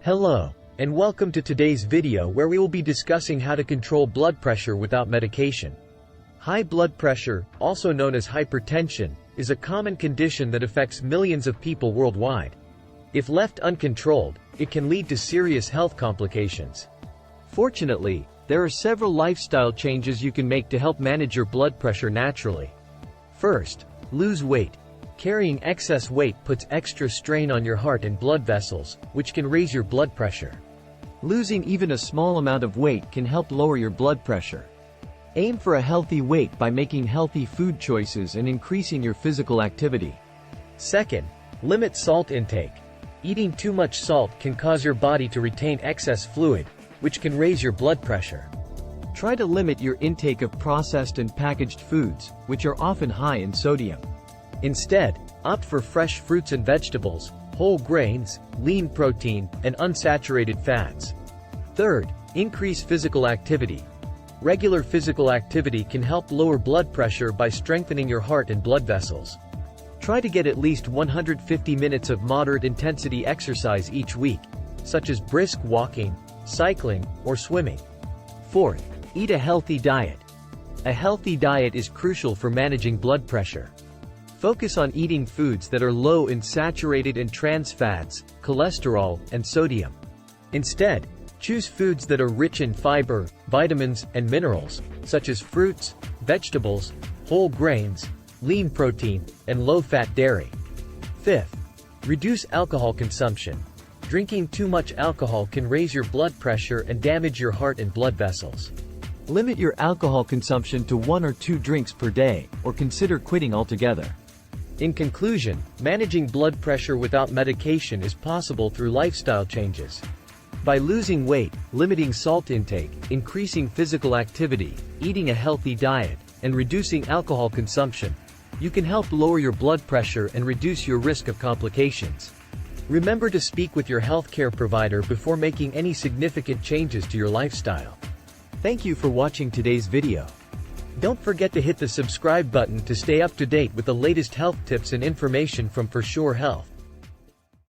Hello, and welcome to today's video where we will be discussing how to control blood pressure without medication. High blood pressure, also known as hypertension, is a common condition that affects millions of people worldwide. If left uncontrolled, it can lead to serious health complications. Fortunately, there are several lifestyle changes you can make to help manage your blood pressure naturally. First, lose weight. Carrying excess weight puts extra strain on your heart and blood vessels, which can raise your blood pressure. Losing even a small amount of weight can help lower your blood pressure. Aim for a healthy weight by making healthy food choices and increasing your physical activity. Second, limit salt intake. Eating too much salt can cause your body to retain excess fluid, which can raise your blood pressure. Try to limit your intake of processed and packaged foods, which are often high in sodium. Instead, opt for fresh fruits and vegetables, whole grains, lean protein, and unsaturated fats. Third, increase physical activity. Regular physical activity can help lower blood pressure by strengthening your heart and blood vessels. Try to get at least 150 minutes of moderate intensity exercise each week, such as brisk walking, cycling, or swimming. Fourth, eat a healthy diet. A healthy diet is crucial for managing blood pressure. Focus on eating foods that are low in saturated and trans fats, cholesterol, and sodium. Instead, choose foods that are rich in fiber, vitamins, and minerals, such as fruits, vegetables, whole grains, lean protein, and low-fat dairy. Fifth, reduce alcohol consumption. Drinking too much alcohol can raise your blood pressure and damage your heart and blood vessels. Limit your alcohol consumption to 1 or 2 drinks per day, or consider quitting altogether. In conclusion, managing blood pressure without medication is possible through lifestyle changes. By losing weight, limiting salt intake, increasing physical activity, eating a healthy diet, and reducing alcohol consumption, you can help lower your blood pressure and reduce your risk of complications. Remember to speak with your healthcare provider before making any significant changes to your lifestyle. Thank you for watching today's video. Don't forget to hit the subscribe button to stay up to date with the latest health tips and information from For Sure Health.